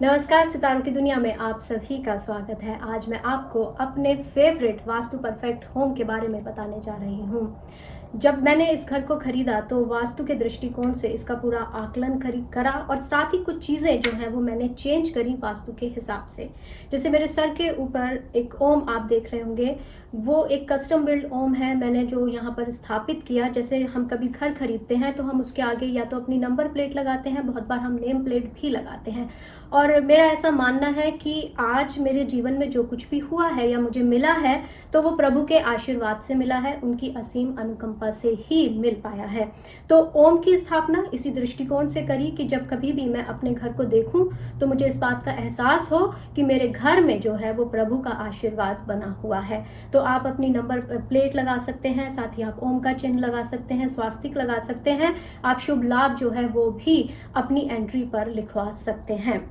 नमस्कार, सितारों की दुनिया में आप सभी का स्वागत है। आज मैं आपको अपने फेवरेट वास्तु परफेक्ट होम के बारे में बताने जा रही हूँ। जब मैंने इस घर को खरीदा तो वास्तु के दृष्टिकोण से इसका पूरा आकलन करा और साथ ही कुछ चीज़ें जो हैं वो मैंने चेंज करी वास्तु के हिसाब से। जैसे मेरे सर के ऊपर एक ओम आप देख रहे होंगे, वो एक कस्टम बिल्ड ओम है मैंने जो यहाँ पर स्थापित किया। जैसे हम कभी घर खरीदते हैं तो हम उसके आगे या तो अपनी नंबर प्लेट लगाते हैं, बहुत बार हम नेम प्लेट भी लगाते हैं। और मेरा ऐसा मानना है कि आज मेरे जीवन में जो कुछ भी हुआ है या मुझे मिला है तो वो प्रभु के आशीर्वाद से मिला है, उनकी असीम अनुकंपा से ही मिल पाया है। तो ओम की स्थापना इसी दृष्टिकोण से करी कि जब कभी भी मैं अपने घर को देखूं तो मुझे इस बात का एहसास हो कि मेरे घर में जो है वो प्रभु का आशीर्वाद बना हुआ है। तो आप अपनी नंबर प्लेट लगा सकते हैं, साथ ही आप ओम का चिन्ह लगा सकते हैं, स्वास्तिक लगा सकते हैं। आप शुभ लाभ जो है वो भी अपनी एंट्री पर लिखवा सकते हैं।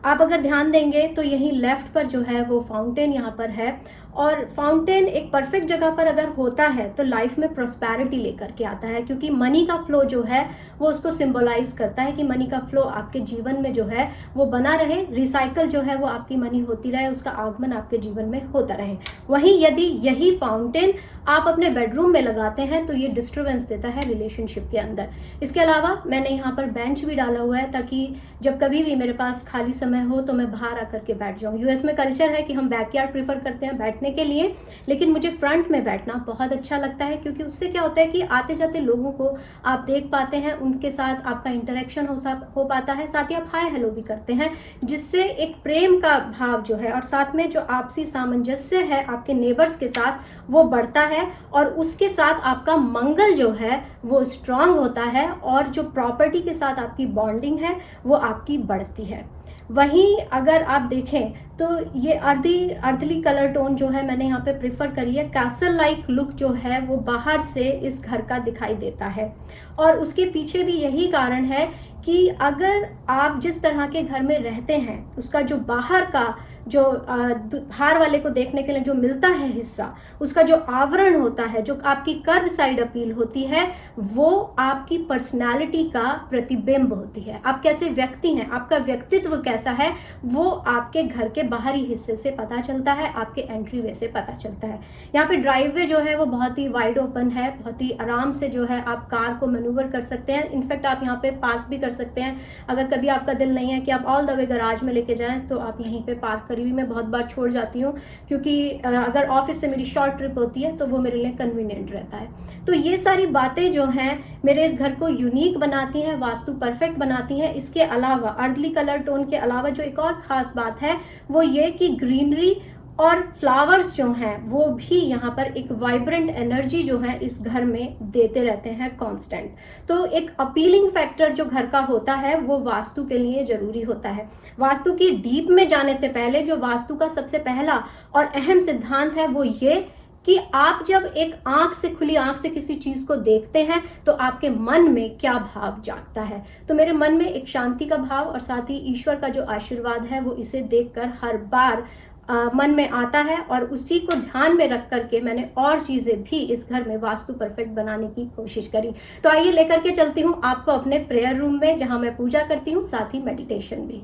आप अगर ध्यान देंगे तो यहीं लेफ्ट पर जो है वो फाउंटेन यहाँ पर है, और फाउंटेन एक परफेक्ट जगह पर अगर होता है तो लाइफ में प्रॉस्पेरिटी लेकर के आता है, क्योंकि मनी का फ्लो जो है वो उसको सिंबलाइज करता है कि मनी का फ्लो आपके जीवन में जो है वो बना रहे, रिसाइकल जो है वो आपकी मनी होती रहे, उसका आगमन आपके जीवन में होता रहे। वहीं यदि यही फाउंटेन आप अपने बेडरूम में लगाते हैं तो ये डिस्टर्बेंस देता है रिलेशनशिप के अंदर। इसके अलावा मैंने यहाँ पर बेंच भी डाला हुआ है ताकि जब कभी भी मेरे पास खाली समय हो तो मैं बाहर आकर के बैठ जाऊँ। यूएस में कल्चर है कि हम बैकयार्ड प्रीफर करते हैं बैठने के लिए, लेकिन मुझे फ्रंट में बैठना बहुत अच्छा लगता है, क्योंकि उससे क्या होता है कि आते जाते लोगों को आप देख पाते हैं, उनके साथ आपका इंटरेक्शन हो पाता है, साथ ही आप हाय हेलो भी करते हैं, जिससे एक प्रेम का भाव जो है और साथ में जो आपसी सामंजस्य है आपके नेबर्स के साथ वो बढ़ता है, और उसके साथ आपका मंगल जो है वो स्ट्रांग होता है, और जो प्रॉपर्टी के साथ आपकी बॉन्डिंग है वो आपकी बढ़ती है। वहीं अगर आप देखें तो ये अर्दली कलर टोन जो है मैंने यहाँ पे प्रिफर करी है। कैसल लाइक लुक जो है वो बाहर से इस घर का दिखाई देता है, और उसके पीछे भी यही कारण है कि अगर आप जिस तरह के घर में रहते हैं उसका जो बाहर का जो बाहर वाले को देखने के लिए जो मिलता है हिस्सा, उसका जो आवरण होता है, जो आपकी कर्व साइड अपील होती है, वो आपकी पर्सनालिटी का प्रतिबिंब होती है। आप कैसे व्यक्ति हैं, आपका व्यक्तित्व कैसा है, वो आपके घर के बाहरी हिस्से से पता चलता है, आपके एंट्री वे से पता चलता है। यहाँ पे ड्राइववे जो है वो बहुत ही वाइड ओपन है, बहुत ही आराम से जो है आप कार को मैन्यूवर कर सकते हैं। इनफैक्ट आप यहाँ पे पार्क भी कर सकते हैं। अगर कभी आपका दिल नहीं है कि आप ऑल द वे गराज में लेके जाएं तो आप यहीं पे पार्क करी हुई मैं बहुत बार छोड़ जाती हूँ, क्योंकि अगर ऑफिस से मेरी शॉर्ट ट्रिप होती है तो वो मेरे लिए कन्वीनियंट रहता है। तो ये सारी बातें जो हैं मेरे इस घर को यूनिक बनाती हैं, वास्तु परफेक्ट बनाती हैं। इसके अलावा अर्दली कलर टोन के अलावा जो एक और ख़ास बात है वो ये कि ग्रीनरी और फ्लावर्स जो हैं वो भी यहाँ पर एक वाइब्रेंट एनर्जी जो है इस घर में देते रहते हैं कांस्टेंट। तो एक अपीलिंग फैक्टर जो घर का होता है वो वास्तु के लिए ज़रूरी होता है। वास्तु की डीप में जाने से पहले जो वास्तु का सबसे पहला और अहम सिद्धांत है वो ये कि आप जब एक आंख से, खुली आंख से किसी चीज़ को देखते हैं तो आपके मन में क्या भाव जागता है। तो मेरे मन में एक शांति का भाव और साथ ही ईश्वर का जो आशीर्वाद है वो इसे देखकर हर बार मन में आता है, और उसी को ध्यान में रख करके मैंने और चीज़ें भी इस घर में वास्तु परफेक्ट बनाने की कोशिश करी। तो आइए लेकर के चलती हूँ आपको अपने प्रेयर रूम में, जहाँ मैं पूजा करती हूँ, साथ ही मेडिटेशन भी।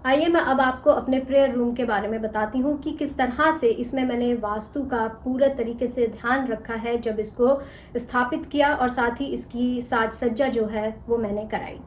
आइए मैं अब आपको अपने प्रेयर रूम के बारे में बताती हूँ कि किस तरह से इसमें मैंने वास्तु का पूरा तरीके से ध्यान रखा है जब इसको स्थापित किया, और साथ ही इसकी साज सज्जा जो है वो मैंने कराई।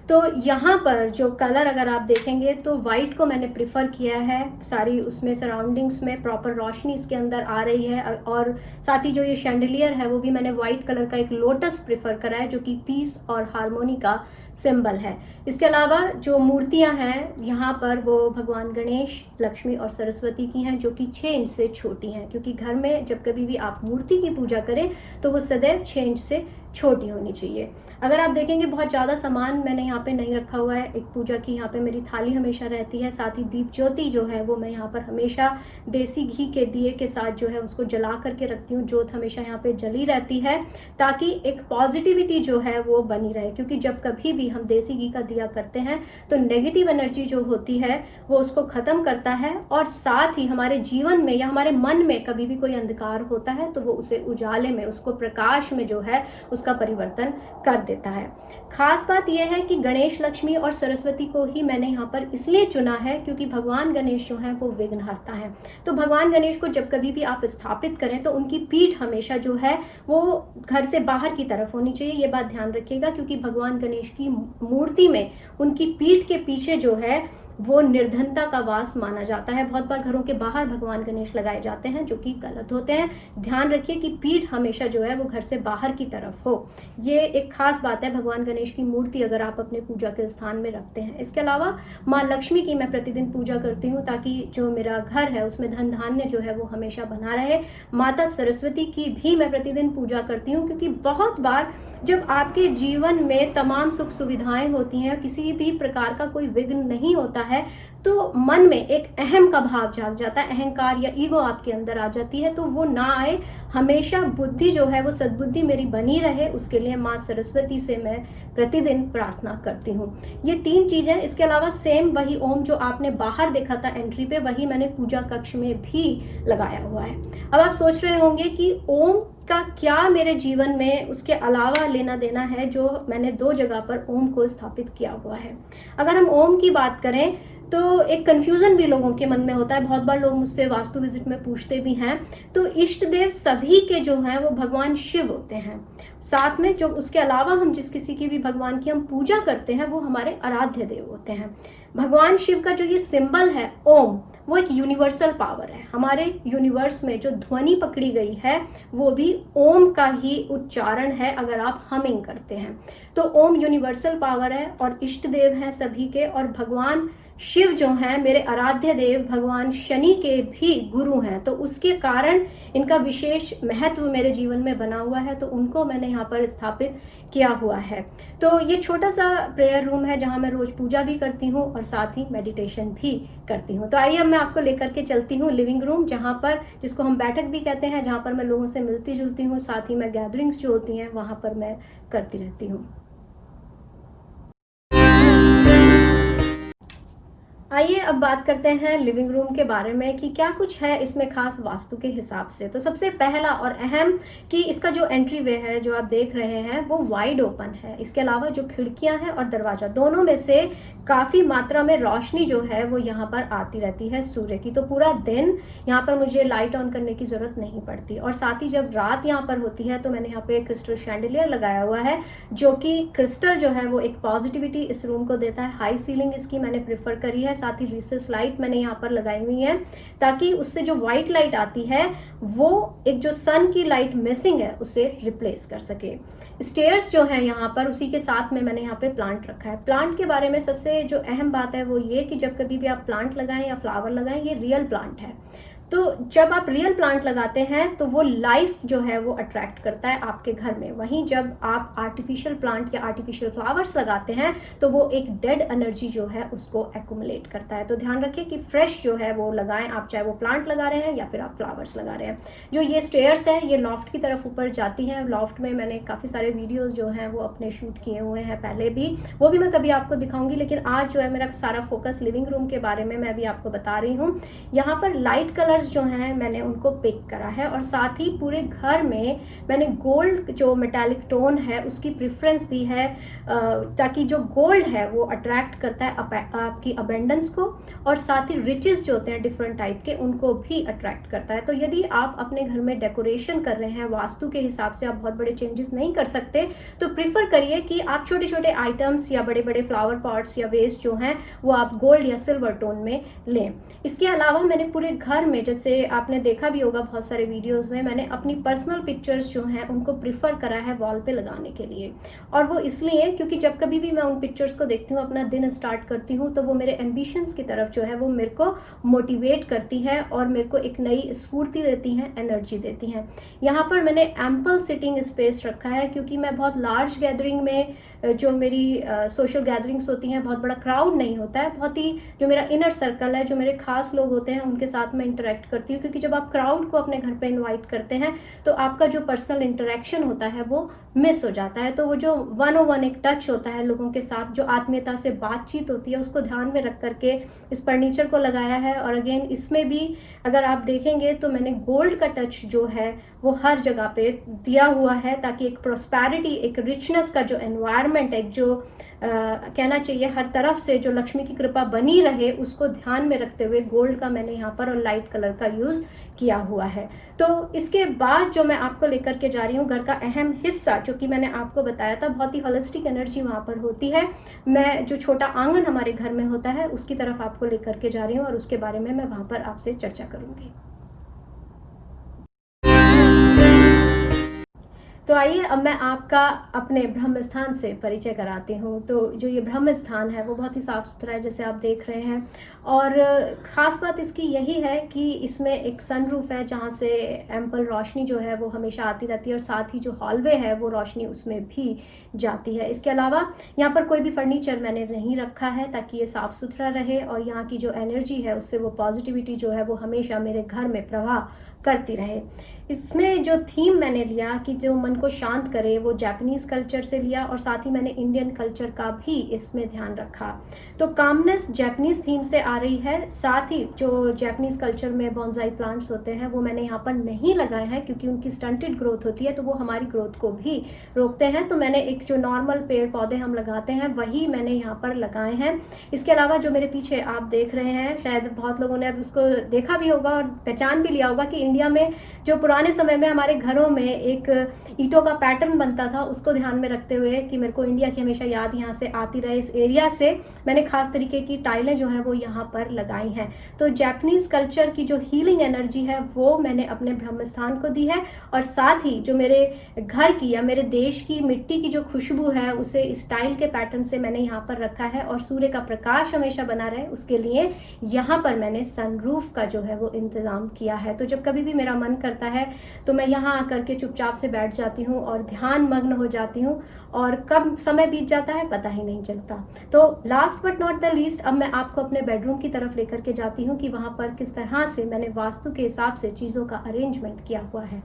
तो यहाँ पर जो कलर अगर आप देखेंगे तो वाइट को मैंने प्रिफ़र किया है। सारी उसमें सराउंडिंग्स में प्रॉपर रोशनी इसके अंदर आ रही है, और साथ ही जो ये शैंडलियर है वो भी मैंने वाइट कलर का एक लोटस प्रिफ़र करा है जो कि पीस और हारमोनी का सिंबल है। इसके अलावा जो मूर्तियाँ हैं यहाँ पर वो भगवान गणेश, लक्ष्मी और सरस्वती की हैं, जो कि 6 इंच से छोटी हैं, क्योंकि घर में जब कभी भी आप मूर्ति की पूजा करें तो वो सदैव 6 इंच से छोटी होनी चाहिए। अगर आप देखेंगे बहुत ज़्यादा सामान मैंने यहाँ पे नहीं रखा हुआ है। एक पूजा की यहाँ पे मेरी थाली हमेशा रहती है, साथ ही दीप ज्योति जो है वो मैं यहाँ पर हमेशा देसी घी के दिए के साथ जो है उसको जला करके रखती हूँ। ज्योत हमेशा यहाँ पे जली रहती है ताकि एक पॉजिटिविटी जो है वो बनी रहे, क्योंकि जब कभी भी हम देसी घी का दिया करते हैं तो नेगेटिव एनर्जी जो होती है वो उसको ख़त्म करता है, और साथ ही हमारे जीवन में या हमारे मन में कभी भी कोई अंधकार होता है तो वो उसे उजाले में, उसको प्रकाश में जो है उसका उसका परिवर्तन कर देता है। खास बात यह है कि गणेश, लक्ष्मी और सरस्वती को ही मैंने यहाँ पर इसलिए चुना है क्योंकि भगवान गणेश जो हैं वो विघ्नहर्ता हैं। तो भगवान गणेश को जब कभी भी आप स्थापित करें तो उनकी पीठ हमेशा जो है वो घर से बाहर की तरफ होनी चाहिए, ये बात ध्यान रखिएगा, क्योंकि भगवान गणेश की मूर्ति में उनकी पीठ के पीछे जो है वो निर्धनता का वास माना जाता है। बहुत बार घरों के बाहर भगवान गणेश लगाए जाते हैं जो कि गलत होते हैं। ध्यान रखिए कि पीठ हमेशा जो है वो घर से बाहर की तरफ हो, ये एक खास बात है भगवान गणेश की मूर्ति अगर आप अपने पूजा के स्थान में रखते हैं। इसके अलावा माँ लक्ष्मी की मैं प्रतिदिन पूजा करती हूँ ताकि जो मेरा घर है उसमें धन धान्य जो है वो हमेशा बना रहे। माता सरस्वती की भी मैं प्रतिदिन पूजा करती हूँ, क्योंकि बहुत बार जब आपके जीवन में तमाम सुख सुविधाएं होती हैं, किसी भी प्रकार का कोई विघ्न नहीं होता है, तो मन में एक अहम का भाव जाग जाता है, अहंकार या ईगो आपके अंदर आ जाती है। तो वो ना आए, हमेशा बुद्धि जो है वो सद्बुद्धि मेरी बनी रहे, उसके लिए माँ सरस्वती से मैं प्रतिदिन प्रार्थना करती हूँ। ये 3 चीज़ें। इसके अलावा सेम वही ओम जो आपने बाहर देखा था एंट्री पे, वही मैंने पूजा कक्ष में भी लगाया हुआ है। अब आप सोच रहे होंगे कि ओम का क्या मेरे जीवन में उसके अलावा लेना देना है जो मैंने 2 जगह पर ओम को स्थापित किया हुआ है। अगर हम ओम की बात करें तो एक कन्फ्यूज़न भी लोगों के मन में होता है। बहुत बार लोग मुझसे वास्तु विजिट में पूछते भी हैं। तो इष्ट देव सभी के जो हैं वो भगवान शिव होते हैं। साथ में जो उसके अलावा हम जिस किसी की भी भगवान की हम पूजा करते हैं वो हमारे आराध्य देव होते हैं। भगवान शिव का जो ये सिंबल है ओम, वो एक यूनिवर्सल पावर है। हमारे यूनिवर्स में जो ध्वनि पकड़ी गई है वो भी ओम का ही उच्चारण है अगर आप हमिंग करते हैं। तो ओम यूनिवर्सल पावर है और इष्ट देव हैं सभी के, और भगवान शिव जो हैं मेरे आराध्य देव भगवान शनि के भी गुरु हैं। तो उसके कारण इनका विशेष महत्व मेरे जीवन में बना हुआ है, तो उनको मैंने यहाँ पर स्थापित किया हुआ है। तो ये छोटा सा प्रेयर रूम है जहाँ मैं रोज़ पूजा भी करती हूँ और साथ ही मेडिटेशन भी करती हूँ। तो आइए अब मैं आपको लेकर के चलती हूँ लिविंग रूम, जहाँ पर जिसको हम बैठक भी कहते हैं, जहाँ पर मैं लोगों से मिलती जुलती हूँ, साथ ही मैं गैदरिंग्स जो होती हैं वहाँ पर मैं करती रहती हूँ। आइए अब बात करते हैं लिविंग रूम के बारे में कि क्या कुछ है इसमें खास वास्तु के हिसाब से। तो सबसे पहला और अहम कि इसका जो एंट्री वे है जो आप देख रहे हैं वो वाइड ओपन है। इसके अलावा जो खिड़कियां हैं और दरवाज़ा, दोनों में से काफ़ी मात्रा में रोशनी जो है वो यहाँ पर आती रहती है सूर्य की। तो पूरा दिन यहाँ पर मुझे लाइट ऑन करने की ज़रूरत नहीं पड़ती। और साथ ही जब रात यहाँ पर होती है तो मैंने यहाँ पे क्रिस्टल शैंडलियर लगाया हुआ है, जो कि क्रिस्टल जो है वो एक पॉजिटिविटी इस रूम को देता है। हाई सीलिंग इसकी मैंने प्रेफर करी है। साथ ही रिसेस लाइट मैंने यहाँ पर लगाई हुई है ताकि उससे जो व्हाइट लाइट आती है वो एक जो सन की लाइट मिसिंग है उसे रिप्लेस कर सके। स्टेयर्स जो है यहाँ पर उसी के साथ में मैंने यहाँ पे प्लांट रखा है। प्लांट के बारे में सबसे जो अहम बात है वो ये कि जब कभी भी आप प्लांट लगाएं या फ्लावर लगाएं, ये रियल प्लांट है। तो जब आप रियल प्लांट लगाते हैं तो वो लाइफ जो है वो अट्रैक्ट करता है आपके घर में। वहीं जब आप आर्टिफिशियल प्लांट या आर्टिफिशियल फ्लावर्स लगाते हैं तो वो एक डेड एनर्जी जो है उसको एक्यूमुलेट करता है। तो ध्यान रखिए कि फ्रेश जो है वो लगाएं आप, चाहे वो प्लांट लगा रहे हैं या फिर आप फ्लावर्स लगा रहे हैं। जो ये स्टेयर्स हैं ये लॉफ्ट की तरफ ऊपर जाती हैं। लॉफ्ट में मैंने काफ़ी सारे वीडियोज़ जो हैं वो अपने शूट किए हुए हैं पहले भी, वो भी मैं कभी आपको दिखाऊंगी। लेकिन आज जो है मेरा सारा फोकस लिविंग रूम के बारे में मैं अभी आपको बता रही हूँ। यहाँ पर लाइट कलर जो हैं मैंने उनको पिक करा है और साथ ही पूरे घर में मैंने गोल्ड जो मेटालिक टोन है उसकी प्रेफरेंस दी है ताकि जो गोल्ड है वो अट्रैक्ट करता है आपकी अबेंडेंस को, और साथ ही रिचेस जो होते हैं डिफरेंट टाइप के उनको भी अट्रैक्ट करता है। तो यदि आप अपने घर में डेकोरेशन कर रहे हैं वास्तु के हिसाब से, आप बहुत बड़े चेंजेस नहीं कर सकते, तो प्रीफर करिए कि आप छोटे छोटे आइटम्स या बड़े बड़े फ्लावर पॉट्स या वेस्ट जो हैं वो आप गोल्ड या सिल्वर टोन में लें। इसके अलावा मैंने पूरे घर में, जैसे आपने देखा भी होगा बहुत सारे वीडियोस में, मैंने अपनी पर्सनल पिक्चर्स जो हैं उनको प्रिफर करा है वॉल पे लगाने के लिए। और वो इसलिए क्योंकि जब कभी भी मैं उन पिक्चर्स को देखती हूँ, अपना दिन स्टार्ट करती हूँ, तो वो मेरे एम्बिशंस की तरफ जो है वो मेरे को मोटिवेट करती है और मेरे को एक नई स्फूर्ति देती हैं, एनर्जी देती हैं। यहाँ पर मैंने एम्पल सिटिंग स्पेस रखा है क्योंकि मैं बहुत लार्ज गैदरिंग में, जो मेरी सोशल गैदरिंग्स होती हैं, बहुत बड़ा क्राउड नहीं होता है, बहुत ही जो मेरा इनर सर्कल है, जो मेरे खास लोग होते हैं उनके साथ मैं इंटरेक्ट अट्रैक्ट करती हूँ, क्योंकि जब आप क्राउड को अपने घर पे इनवाइट करते हैं तो आपका जो पर्सनल इंटरेक्शन होता है वो मिस हो जाता है। तो वो जो 101 एक टच होता है लोगों के साथ, जो आत्मीयता से बातचीत होती है, उसको ध्यान में रख करके इस फर्नीचर को लगाया है। और अगेन इसमें भी अगर आप देखेंगे तो मैंने गोल्ड का टच जो है वो हर जगह पे दिया हुआ है, ताकि एक प्रॉस्पेरिटी, एक रिचनेस का जो एनवायरनमेंट, एक जो कहना चाहिए हर तरफ से जो लक्ष्मी की कृपा बनी रहे, उसको ध्यान में रखते हुए गोल्ड का मैंने यहाँ पर और लाइट कलर का यूज़ किया हुआ है। तो इसके बाद जो मैं आपको लेकर के जा रही हूँ, घर का अहम हिस्सा जो कि मैंने आपको बताया था, बहुत ही होलिस्टिक एनर्जी वहाँ पर होती है। मैं जो छोटा आंगन हमारे घर में होता है उसकी तरफ आपको लेकर के जा रही हूँ और उसके बारे में मैं वहाँ पर आपसे चर्चा करूँगी। तो आइए अब मैं आपका अपने ब्रह्म स्थान से परिचय कराती हूँ। तो जो ये ब्रह्म स्थान है वो बहुत ही साफ़ सुथरा है, जैसे आप देख रहे हैं। और ख़ास बात इसकी यही है कि इसमें एक सनरूफ है जहाँ से एम्पल रोशनी जो है वो हमेशा आती रहती है, और साथ ही जो हॉलवे है वो रोशनी उसमें भी जाती है। इसके अलावा यहाँ पर कोई भी फर्नीचर मैंने नहीं रखा है ताकि ये साफ़ सुथरा रहे, और यहाँ की जो एनर्जी है उससे वो पॉजिटिविटी जो है वो हमेशा मेरे घर में प्रवाह करती रहे। इसमें जो थीम मैंने लिया कि जो मन को शांत करे, वो जापानीज़ कल्चर से लिया, और साथ ही मैंने इंडियन कल्चर का भी इसमें ध्यान रखा। तो कामनेस जापानीज़ थीम से आ रही है। साथ ही जो जापानीज़ कल्चर में बॉन्साई प्लांट्स होते हैं वो मैंने यहाँ पर नहीं लगाए हैं, क्योंकि उनकी स्टंटेड ग्रोथ होती है तो वो हमारी ग्रोथ को भी रोकते हैं। तो मैंने एक जो नॉर्मल पेड़ पौधे हम लगाते हैं वही मैंने यहाँ पर लगाए हैं। इसके अलावा जो मेरे पीछे आप देख रहे हैं, शायद बहुत लोगों ने अब उसको देखा भी होगा और पहचान भी लिया होगा कि इंडिया में जो पुराने समय में हमारे घरों में एक ईंटों का पैटर्न बनता था, उसको ध्यान में रखते हुए कि मेरे को इंडिया की हमेशा याद यहाँ से आती रहे, इस एरिया से मैंने खास तरीके की टाइलें जो हैं वो यहाँ पर लगाई हैं। तो जापानीज़ कल्चर की जो हीलिंग एनर्जी है वो मैंने अपने ब्रह्म स्थान को दी है, और साथ ही जो मेरे घर की या मेरे देश की मिट्टी की जो खुशबू है उसे इस टाइल के पैटर्न से मैंने यहाँ पर रखा है। और सूर्य का प्रकाश हमेशा बना रहे उसके लिए यहाँ पर मैंने सनरूफ का जो है वो इंतज़ाम किया है। तो जब कभी भी मेरा मन करता है तो मैं यहाँ आकर के चुपचाप से बैठ जाती हूँ और ध्यान मग्न हो जाती हूँ, और कब समय बीत जाता है पता ही नहीं चलता। तो last but not the least, अब मैं आपको अपने बेडरूम की तरफ लेकर के जाती हूँ कि वहाँ पर किस तरह से मैंने वास्तु के हिसाब से चीज़ों का अरेंजमेंट किया हुआ है।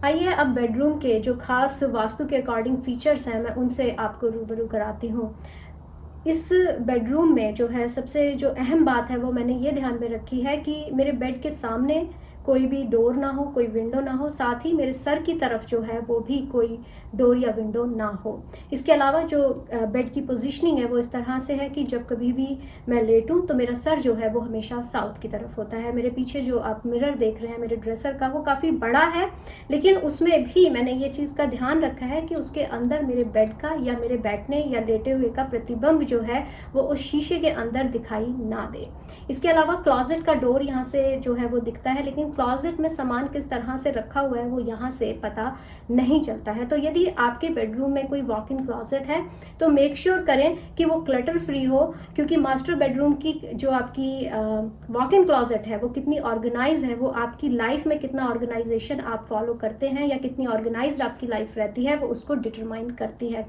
आइए अब बेडरूम के जो खास वास्तु के अकॉर्डिंग फीचर्स हैं मैं उनसे आपको रूबरू कराती हूँ। इस बेडरूम में जो है सबसे जो अहम बात है वो मैंने ये ध्यान में रखी है कि मेरे बेड के सामने कोई भी डोर ना हो, कोई विंडो ना हो, साथ ही मेरे सर की तरफ जो है वो भी कोई डोर या विंडो ना हो। इसके अलावा जो बेड की पोजीशनिंग है वो इस तरह से है कि जब कभी भी मैं लेटूं तो मेरा सर जो है वो हमेशा साउथ की तरफ होता है। मेरे पीछे जो आप मिरर देख रहे हैं मेरे ड्रेसर का, वो काफ़ी बड़ा है, लेकिन उसमें भी मैंने ये चीज़ का ध्यान रखा है कि उसके अंदर मेरे बेड का या मेरे बैठने या लेटे हुए का प्रतिबिंब जो है वो उस शीशे के अंदर दिखाई ना दे। इसके अलावा क्लॉजेट का डोर यहाँ से जो है वो दिखता है, लेकिन क्लॉजेट में सामान किस तरह से रखा हुआ है वो यहाँ से पता नहीं चलता है। तो यदि आपके बेडरूम में कोई वॉक इन क्लॉजेट है तो मेक श्योर करें कि वो क्लटर फ्री हो, क्योंकि मास्टर बेडरूम की जो आपकी वॉक इन क्लॉजेट है वो कितनी ऑर्गेनाइज है, वो आपकी लाइफ में कितना ऑर्गेनाइजेशन आप फॉलो करते हैं या कितनी ऑर्गेनाइज्ड आपकी लाइफ रहती है वो उसको डिटरमाइन करती है।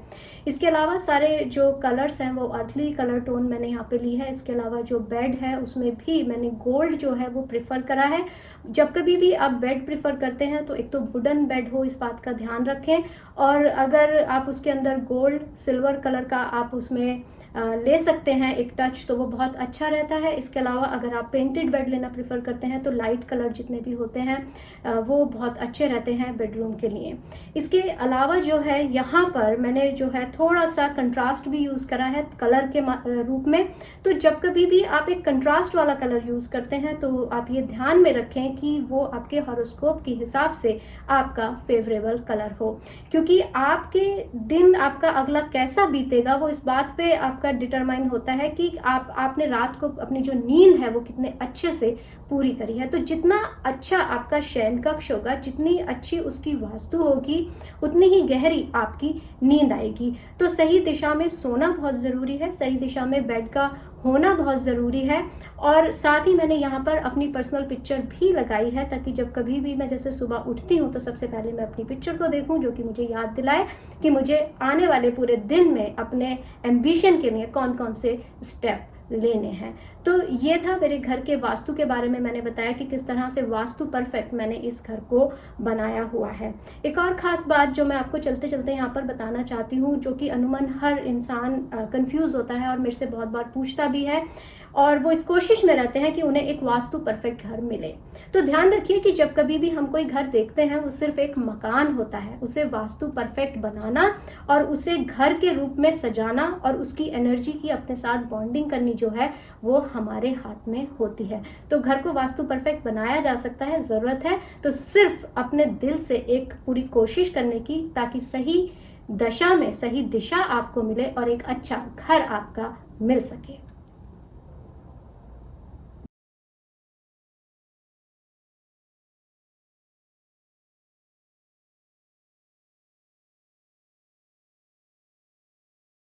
इसके अलावा सारे जो कलर्स हैं वो अर्थली कलर टोन मैंने यहाँ पे ली है। इसके अलावा जो बेड है उसमें भी मैंने गोल्ड जो है वो प्रेफर करा है। जब कभी भी आप बेड प्रेफर करते हैं तो एक तो वुडन बेड हो, इस बात का ध्यान रखें, और अगर आप उसके अंदर गोल्ड सिल्वर कलर का आप उसमें ले सकते हैं एक टच तो वो बहुत अच्छा रहता है। इसके अलावा अगर आप पेंटेड बेड लेना प्रेफर करते हैं तो लाइट कलर जितने भी होते हैं वो बहुत अच्छे रहते हैं बेडरूम के लिए। इसके अलावा जो है यहाँ पर मैंने जो है थोड़ा सा कंट्रास्ट भी यूज़ करा है कलर के रूप में। तो जब कभी भी आप एक कंट्रास्ट वाला कलर यूज़ करते हैं तो आप ये ध्यान में रखें कि वो आपके हॉरोस्कोप के हिसाब से आपका फेवरेबल कलर हो, क्योंकि आपके दिन आपका अगला कैसा बीतेगा वो इस बात पे आपका डिटरमाइन होता है कि आपने रात को अपनी जो नींद है वो कितने अच्छे से पूरी करी है। तो जितना अच्छा आपका शयन कक्ष होगा, जितनी अच्छी उसकी वास्तु होगी, उतनी ही गहरी आपकी नींद आएगी। तो सही दिशा में सोना बहुत ज़रूरी है, सही दिशा में बेड का होना बहुत ज़रूरी है। और साथ ही मैंने यहाँ पर अपनी पर्सनल पिक्चर भी लगाई है ताकि जब कभी भी मैं जैसे सुबह उठती हूँ तो सबसे पहले मैं अपनी पिक्चर को देखूँ, जो कि मुझे याद दिलाए कि मुझे आने वाले पूरे दिन में अपने एम्बिशन के लिए कौन कौन से स्टेप लेने हैं। तो ये था मेरे घर के वास्तु के बारे में, मैंने बताया कि किस तरह से वास्तु परफेक्ट मैंने इस घर को बनाया हुआ है। एक और ख़ास बात जो मैं आपको चलते-चलते यहाँ पर बताना चाहती हूँ, जो कि अमूमन हर इंसान कन्फ्यूज़ होता है और मेरे से बहुत बार पूछता भी है, और वो इस कोशिश में रहते हैं कि उन्हें एक वास्तु परफेक्ट घर मिले। तो ध्यान रखिए कि जब कभी भी हम कोई घर देखते हैं, वो सिर्फ़ एक मकान होता है। उसे वास्तु परफेक्ट बनाना और उसे घर के रूप में सजाना और उसकी एनर्जी की अपने साथ बॉन्डिंग करनी जो है, वो हमारे हाथ में होती है। तो घर को वास्तु परफेक्ट बनाया जा सकता है, ज़रूरत है तो सिर्फ़ अपने दिल से एक पूरी कोशिश करने की, ताकि सही दशा में सही दिशा आपको मिले और एक अच्छा घर आपका मिल सके।